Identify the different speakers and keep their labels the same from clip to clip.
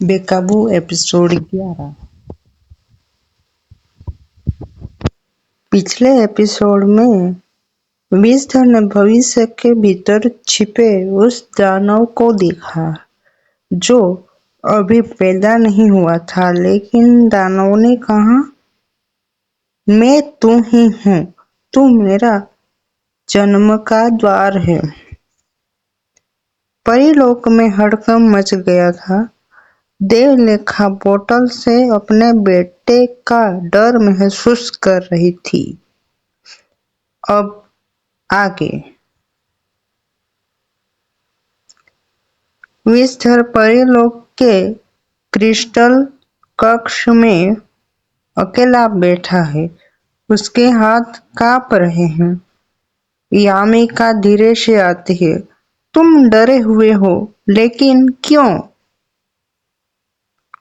Speaker 1: बेकाबू एपिसोड 11। पिछले एपिसोड में विषधर ने भविष्य के भीतर छिपे उस दानव को देखा जो अभी पैदा नहीं हुआ था, लेकिन दानव ने कहा, मैं तू ही हूँ, तू मेरा जन्म का द्वार है। परीलोक में हड़कंप मच गया था। देवलेखा बोतल से अपने बेटे का डर महसूस कर रही थी। अब आगे विषधर परीलोक के क्रिस्टल कक्ष में अकेला बैठा है। उसके हाथ कांप रहे हैं। यामिका धीरे से आती है। तुम डरे हुए हो, लेकिन क्यों?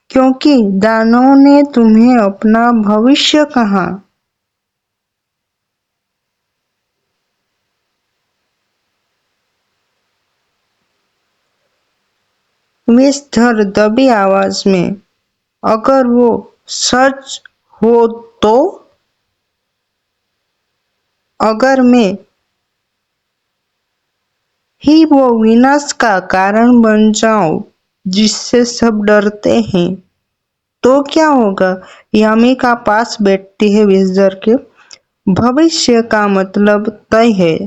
Speaker 1: क्योंकि दानव ने तुम्हें अपना भविष्य कहा। विषधर दबी आवाज में, अगर वो सच हो तो? अगर मैं ही वो विनाश का कारण बन जाऊं जिससे सब डरते हैं, तो क्या होगा? यामिका पास बैठती है विषधर के। भविष्य का मतलब तय है।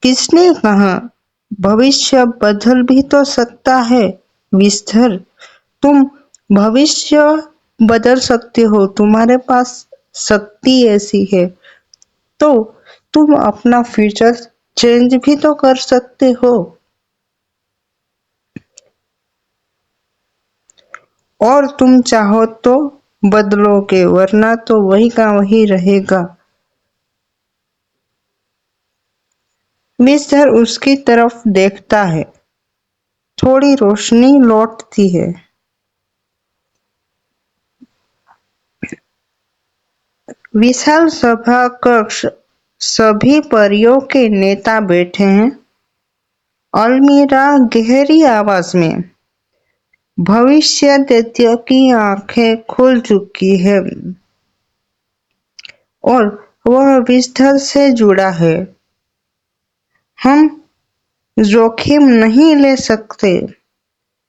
Speaker 1: किसने कहा? भविष्य बदल भी तो सकता है विषधर। तुम भविष्य बदल सकते हो, तुम्हारे पास शक्ति ऐसी है, तो तुम अपना फ्यूचर चेंज भी तो कर सकते हो। और तुम चाहो तो बदलोगे, वरना तो वही का वही रहेगा। विषधर उसकी तरफ देखता है। थोड़ी रोशनी लौटती है। विशाल सभा कक्ष, सभी परियों के नेता बैठे हैं। अलमीरा गहरी आवाज में, भविष्य दैत्य की आंखें खुल चुकी है और वह विषधर से जुड़ा है। हम जोखिम नहीं ले सकते।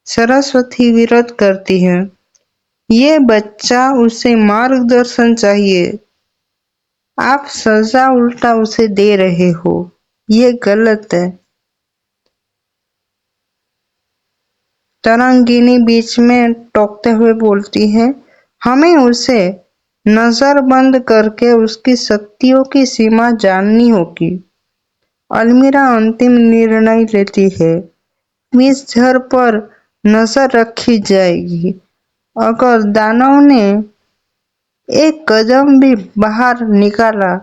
Speaker 1: सरस्वती विरोध करती है। ये बच्चा, उसे मार्गदर्शन चाहिए। आप सजा उल्टा उसे दे रहे हो, ये गलत है। तरंगिनी बीच में टोकते हुए बोलती है, हमें उसे नजरबंद करके उसकी शक्तियों की सीमा जाननी होगी। अलमीरा अंतिम निर्णय लेती है। विषधर पर नजर रखी जाएगी। अगर दानव ने एक कदम भी बाहर निकाला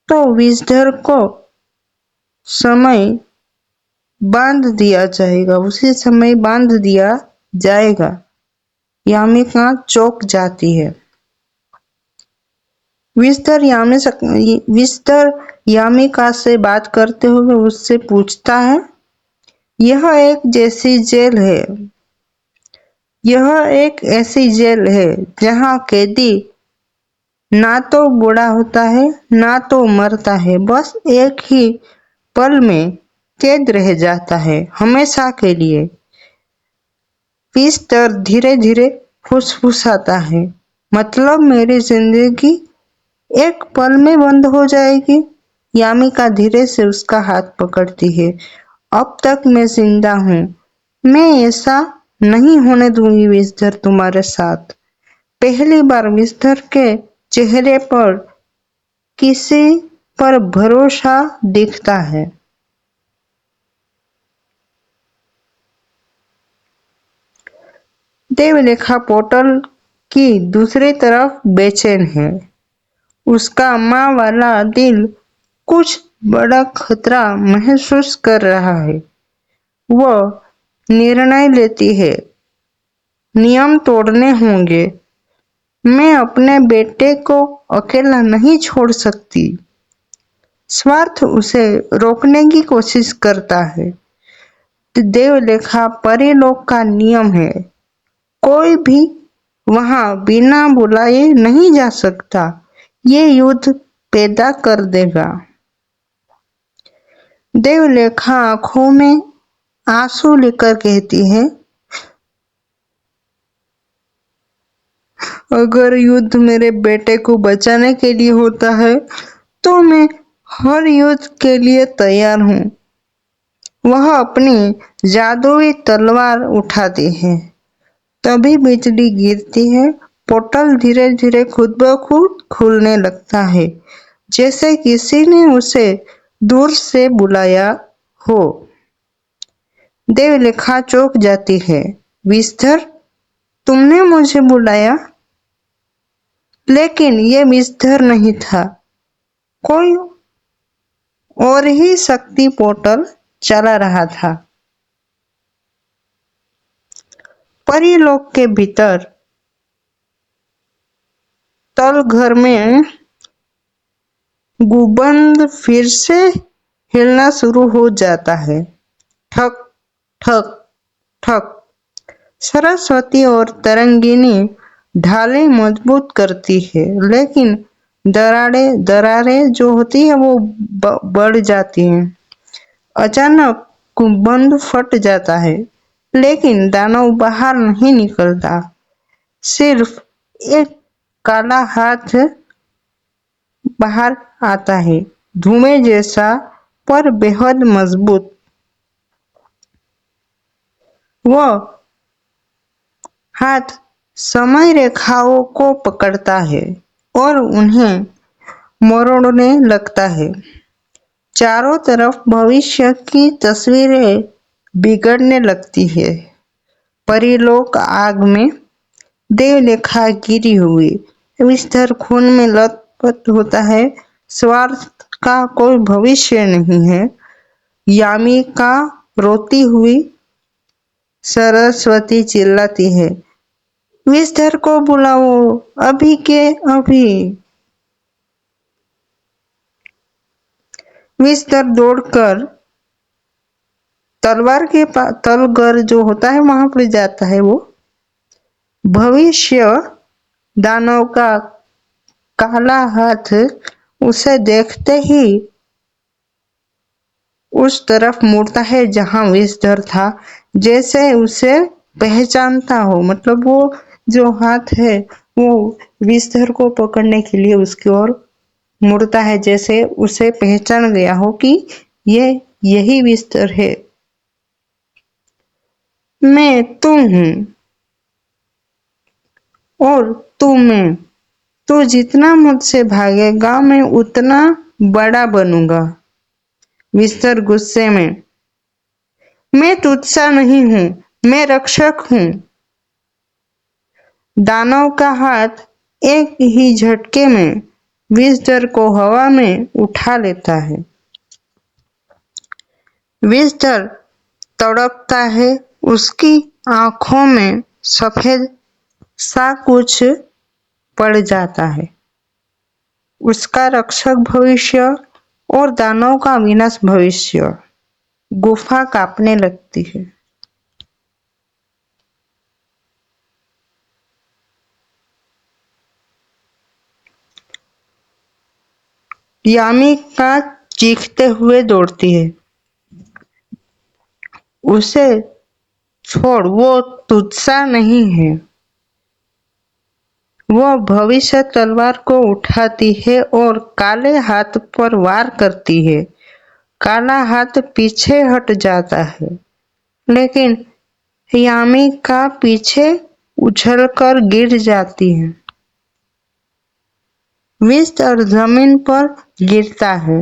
Speaker 1: तो विषधर को समय बांध दिया जाएगा, उसी समय बांध दिया जाएगा। यामिका चौंक जाती है। विषधर यामिका से बात करते हुए उससे पूछता है, यह एक ऐसी जेल है जहां कैदी ना तो बूढ़ा होता है ना तो मरता है, बस एक ही पल में कैद रह जाता है, हमेशा के लिए। विषधर धीरे धीरे फुसफुसाता है, मतलब मेरी जिंदगी एक पल में बंद हो जाएगी? यामिका धीरे से उसका हाथ पकड़ती है। अब तक मैं जिंदा हूँ, मैं ऐसा नहीं होने दूंगी विषधर तुम्हारे साथ। पहली बार विषधर के चेहरे पर किसी पर भरोसा दिखता है। देवलेखा पोर्टल की दूसरी तरफ बेचैन है। उसका माँ वाला दिल कुछ बड़ा खतरा महसूस कर रहा है। वह निर्णय लेती है, नियम तोड़ने होंगे। मैं अपने बेटे को अकेला नहीं छोड़ सकती। स्वार्थ उसे रोकने की कोशिश करता है। देवलेखा परीलोक का नियम है, कोई भी वहां बिना बुलाए नहीं जा सकता। ये युद्ध पैदा कर देगा। देवलेखा आंखों में आंसू लेकर कहती है, अगर युद्ध मेरे बेटे को बचाने के लिए होता है तो मैं हर युद्ध के लिए तैयार हूँ। वह अपनी जादुई तलवार उठाती है। तभी बिजली गिरती है। पोर्टल धीरे धीरे खुद ब खुद खुलने लगता है, जैसे किसी ने उसे दूर से बुलाया हो। देवलेखा चौंक जाती है। विस्तर, तुमने मुझे बुलाया? लेकिन ये विस्तर नहीं था, कोई और ही शक्ति पोर्टल चला रहा था। परीलोक के भीतर तल घर में गुंबद फिर से हिलना शुरू हो जाता है। ठक ठक ठक। सरस्वती और तरंगिनी ढालें मजबूत करती है, लेकिन दरारें जो होती है वो बढ़ जाती हैं। अचानक गुंबद फट जाता है, लेकिन दानव बाहर नहीं निकलता। सिर्फ एक काला हाथ बाहर आता है, धुएं जैसा पर बेहद मजबूत। वह हाथ समय रेखाओं को पकड़ता है और उन्हें मरोड़ने लगता है। चारों तरफ भविष्य की तस्वीरें बिगड़ने लगती है। परीलोक आग में देवलेखा गिरी हुई, विस्तर खून में लथपथ होता है। स्वार्थ का कोई भविष्य नहीं है। यामिका रोती हुई सरस्वती चिल्लाती है, विस्तर को बुलाओ, अभी के अभी। विस्तर दौड़कर तलवार के तलगर जो होता है वहां पर जाता है। वो भविष्य दानव का काला हाथ उसे देखते ही उस तरफ मुड़ता है जहां विस्तर था, जैसे उसे पहचानता हो। मतलब वो जो हाथ है वो विस्तर को पकड़ने के लिए उसकी ओर मुड़ता है, जैसे उसे पहचान गया हो कि ये यही विस्तर है। मैं तुम हूं और तू मैं। तू जितना मुझसे भागेगा मैं उतना बड़ा बनूंगा। विस्तर गुस्से में, मैं तुझसा नहीं हूं, मैं रक्षक हूं। दानव का हाथ एक ही झटके में विस्तर को हवा में उठा लेता है। विस्तर तड़पता है। उसकी आंखों में सफेद सा कुछ पड़ जाता है। उसका रक्षक भविष्य और दानव का विनाश भविष्य। गुफा कांपने लगती है। यामिका चीखते हुए दौड़ती है, उसे छोड़, वो तुझसा नहीं है। वह भविष्य तलवार को उठाती है और काले हाथ पर वार करती है। काला हाथ पीछे हट जाता है, लेकिन यामिका पीछे उछलकर गिर जाती है। विस्तर जमीन पर गिरता है,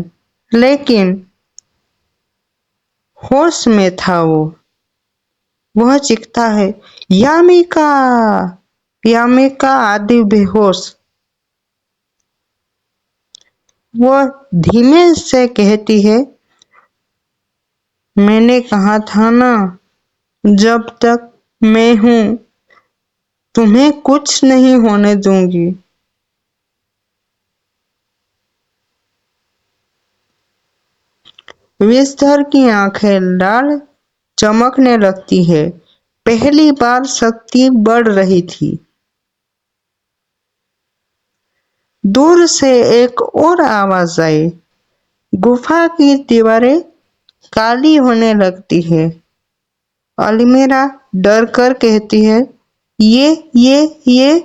Speaker 1: लेकिन होश में था वो। वह चीखता है, यामिका! यामिका आधी बेहोश। वह धीमे से कहती है, मैंने कहा था ना, जब तक मैं हूं तुम्हें कुछ नहीं होने दूंगी। विस्तर की आंखें लाल चमकने लगती है। पहली बार शक्ति बढ़ रही थी। दूर से एक और आवाज आई। गुफा की दीवारें काली होने लगती है। अलमीरा डर कर कहती है, ये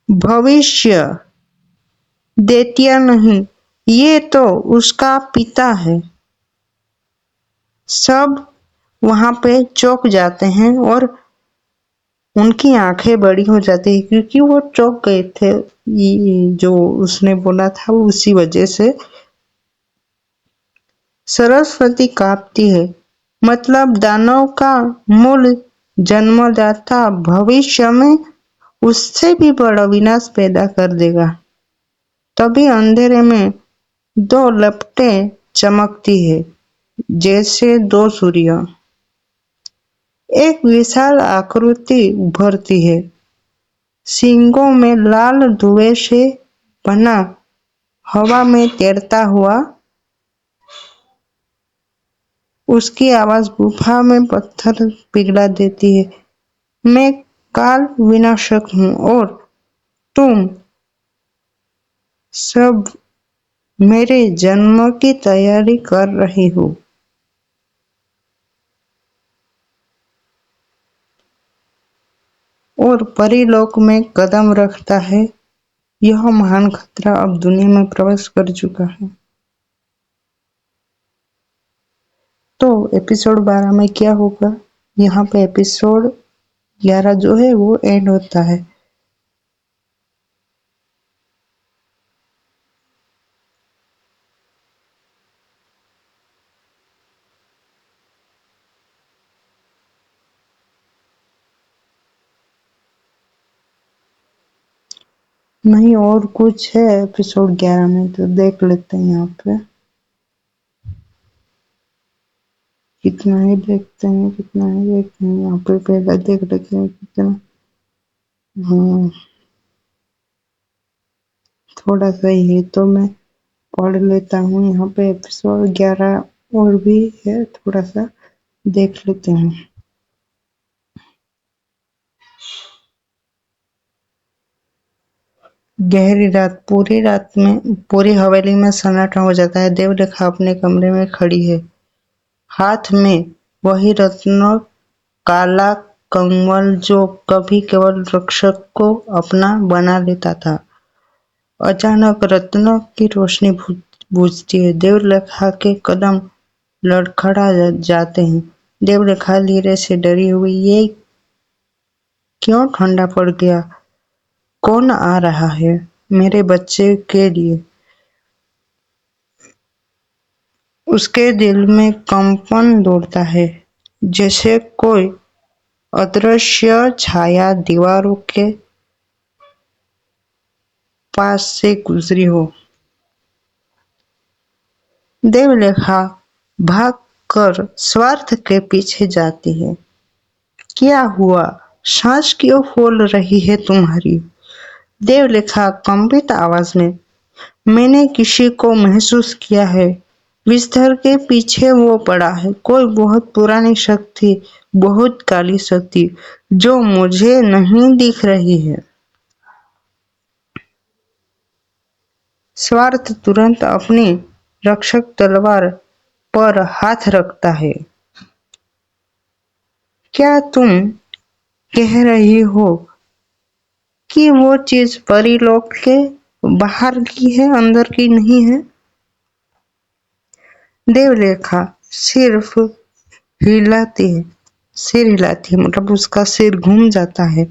Speaker 1: भविष्य दैत्य नहीं, ये तो उसका पिता है। सब वहां पे चौंक जाते हैं और उनकी आंखें बड़ी हो जाती है क्योंकि वो चौंक गए थे। जो उसने बोला था उसी वजह से। सरस्वती कांपती है। मतलब दानव का मूल जन्मदाता भविष्य में उससे भी बड़ा विनाश पैदा कर देगा। तभी अंधेरे में दो लपटें चमकती है, जैसे दो सूर्य। एक विशाल आकृति उभरती है, सींगों में लाल धुएं से बना, हवा में तैरता हुआ। उसकी आवाज गुफा में पत्थर पिघला देती है। मैं काल विनाशक हूँ और तुम सब मेरे जन्म की तैयारी कर रही हो। और परीलोक में कदम रखता है। यह महान खतरा अब दुनिया में प्रवेश कर चुका है। तो एपिसोड 12 में क्या होगा? यहाँ पे एपिसोड 11 जो है वो एंड होता है। नहीं, और कुछ है एपिसोड 11 में तो देख लेते हैं। यहाँ पे कितना ही देखते हैं, कितना ही देखते हैं। यहाँ पे पहले देख लेते हैं कितना। हाँ, थोड़ा सा ही है तो मैं पढ़ लेता हूँ। यहाँ पे एपिसोड 11 और भी है, थोड़ा सा देख लेते हैं। गहरी रात। पूरी रात में पूरी हवेली में सन्नाटा हो जाता है। देवरेखा अपने कमरे में खड़ी है, हाथ में वही रत्न काला कंवल जो कभी केवल रक्षक को अपना बना लेता था। अचानक रत्न की रोशनी बुझती है। देवरेखा के कदम लड़खड़ा जाते हैं। देवरेखा धीरे से डरी हुई, ये क्यों ठंडा पड़ गया? कौन आ रहा है मेरे बच्चे के लिए? उसके दिल में कंपन दौड़ता है, जैसे कोई अदृश्य छाया दीवारों के पास से गुजरी हो। देवलेखा भागकर स्वार्थ के पीछे जाती है। क्या हुआ? सांस क्यों फूल रही है तुम्हारी? देवलेखा कंपित आवाज में, मैंने किसी को महसूस किया है। बिस्तर के पीछे वो पड़ा है, कोई बहुत पुरानी शक्ति, बहुत काली शक्ति जो मुझे नहीं दिख रही है। स्वार्थ तुरंत अपनी रक्षक तलवार पर हाथ रखता है। क्या तुम कह रही हो कि वो चीज परीलोक के बाहर की है, अंदर की नहीं है? देवलेखा सिर्फ हिलाती है, सिर हिलाती है, मतलब उसका सिर घूम जाता है।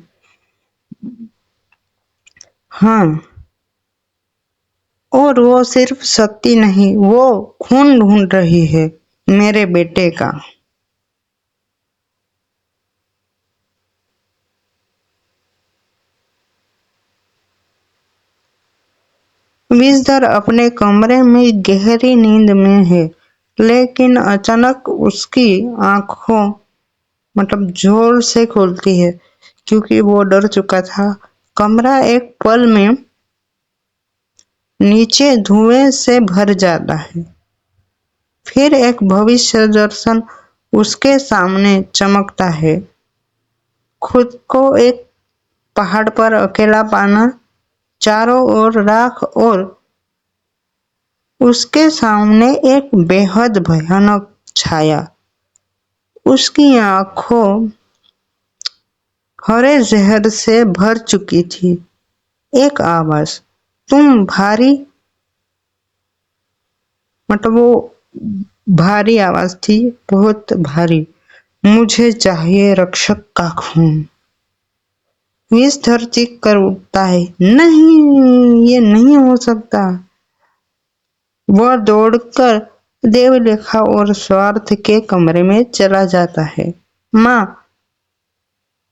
Speaker 1: हाँ, और वो सिर्फ शक्ति नहीं, वो खून ढूंढ रही है, मेरे बेटे का। विजधर अपने कमरे में गहरी नींद में है, लेकिन अचानक उसकी आंखों मतलब जोर से खुलती है क्योंकि वो डर चुका था। कमरा एक पल में नीचे धुएं से भर जाता है। फिर एक भविष्य दर्शन उसके सामने चमकता है। खुद को एक पहाड़ पर अकेला पाना, चारों ओर राख और उसके सामने एक बेहद भयानक छाया। उसकी आंखों हरे जहर से भर चुकी थी। एक आवाज, तुम भारी, मतलब वो भारी आवाज थी, बहुत भारी। मुझे चाहिए रक्षक का खून। विषधर चीख कर उठता है, नहीं, ये नहीं हो सकता। वह दौड़कर देवलेखा और स्वार्थ के कमरे में चला जाता है। माँ,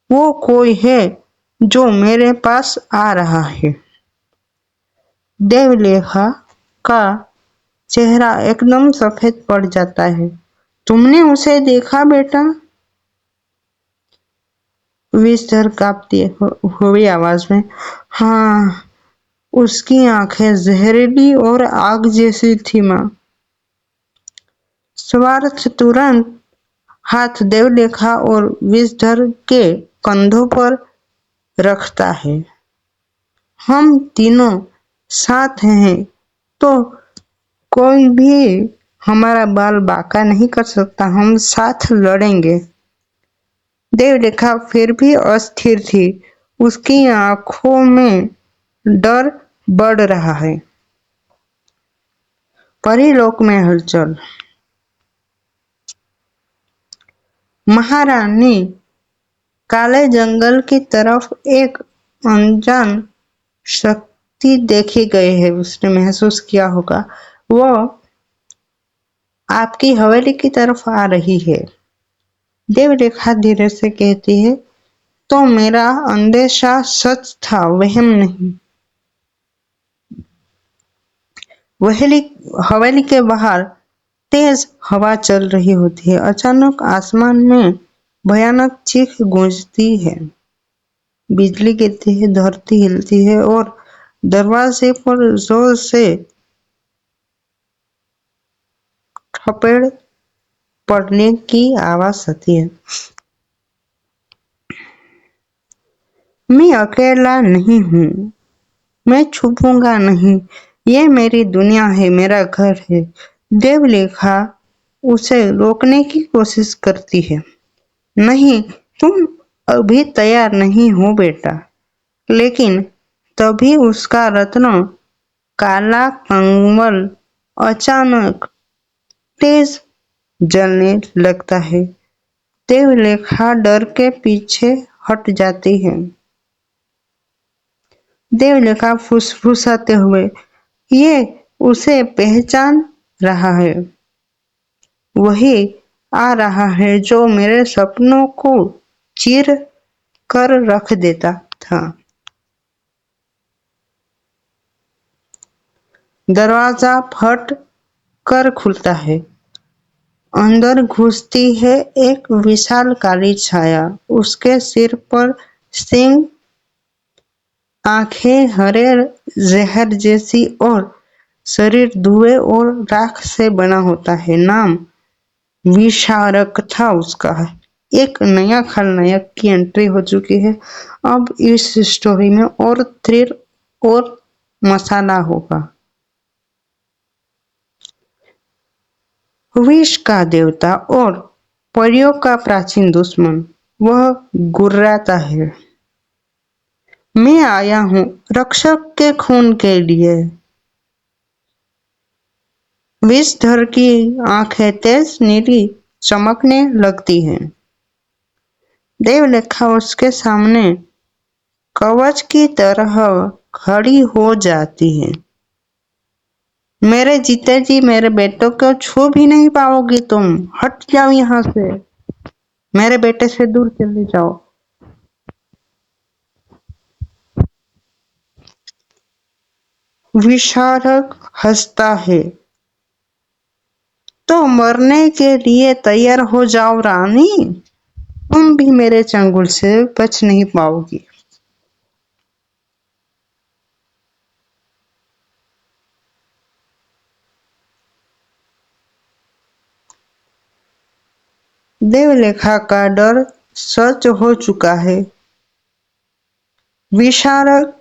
Speaker 1: वो कोई है जो मेरे पास आ रहा है। देवलेखा का चेहरा एकदम सफेद पड़ जाता है। तुमने उसे देखा बेटा? विस्तर कांपती हुई आवाज में, हाँ, उसकी आंखें जहरीली और आग जैसी थी माँ। स्वार्थ तुरंत हाथ देवलेखा और विषधर के कंधों पर रखता है। हम तीनों साथ हैं तो कोई भी हमारा बाल बांका नहीं कर सकता। हम साथ लड़ेंगे। देवलेखा फिर भी अस्थिर थी। उसकी आंखों में डर बढ़ रहा है। परीलोक में हलचल। महारानी काले जंगल की तरफ एक अनजान शक्ति देखी गई है। उसने महसूस किया होगा। वो आपकी हवेली की तरफ आ रही है। देवरेखा धीरे से कहती है, तो मेरा अंदेशा सच था, वहम नहीं। हवेली के बाहर तेज हवा चल रही होती है। अचानक आसमान में भयानक चीख गूंजती है। बिजली गिरती है, धरती हिलती है और दरवाजे पर जोर से थप्पड़ पड़ने की आवाज आती है। मैं अकेला नहीं हूँ। मैं छुपूंगा नहीं। ये मेरी दुनिया है, मेरा घर है। देवलेखा उसे रोकने की कोशिश करती है। नहीं, तुम अभी तैयार नहीं हो बेटा। लेकिन तभी उसका रत्न काला कंवल अचानक तेज जलने लगता है। देवलेखा डर के पीछे हट जाती है। देवलेखा फुसफुसाते हुए, ये उसे पहचान रहा है। वही आ रहा है जो मेरे सपनों को चीर कर रख देता था। दरवाजा फट कर खुलता है। अंदर घुसती है एक विशाल काली छाया। उसके सिर पर सिंह, आंखें हरे जहर जैसी और शरीर धुएं और राख से बना होता है। नाम विशारक था उसका। एक नया खलनायक की एंट्री हो चुकी है। अब इस स्टोरी में और थ्रिल और मसाला होगा। विष का देवता और परियों का प्राचीन दुश्मन, वह गुर्राता है। मैं आया हूँ रक्षक के खून के लिए। विषधर की आंखें तेज नीली चमकने लगती हैं। देवलेखा उसके सामने कवच की तरह खड़ी हो जाती है। मेरे जीते जी मेरे बेटों को छू भी नहीं पाओगी तुम। हट जाओ यहाँ से। मेरे बेटे से दूर चले जाओ। विशारक हंसता है। तो मरने के लिए तैयार हो जाओ रानी। तुम भी मेरे चंगुल से बच नहीं पाओगी। देवलेखा का डर सच हो चुका है। विशारद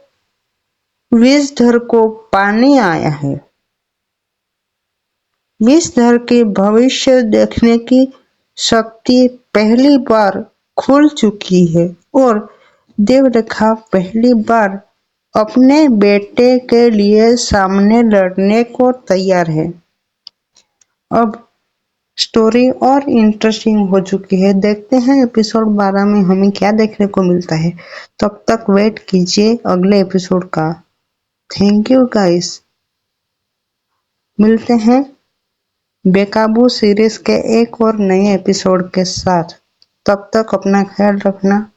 Speaker 1: विषधर को पानी आया है। विषधर के भविष्य देखने की शक्ति पहली बार खुल चुकी है और देवलेखा पहली बार अपने बेटे के लिए सामने लड़ने को तैयार है। अब स्टोरी और इंटरेस्टिंग हो चुकी है। देखते हैं एपिसोड 12 में हमें क्या देखने को मिलता है। तब तक वेट कीजिए अगले एपिसोड का। Thank you guys. मिलते हैं बेकाबू सीरीज के एक और नए एपिसोड के साथ। तब तक अपना ख्याल रखना।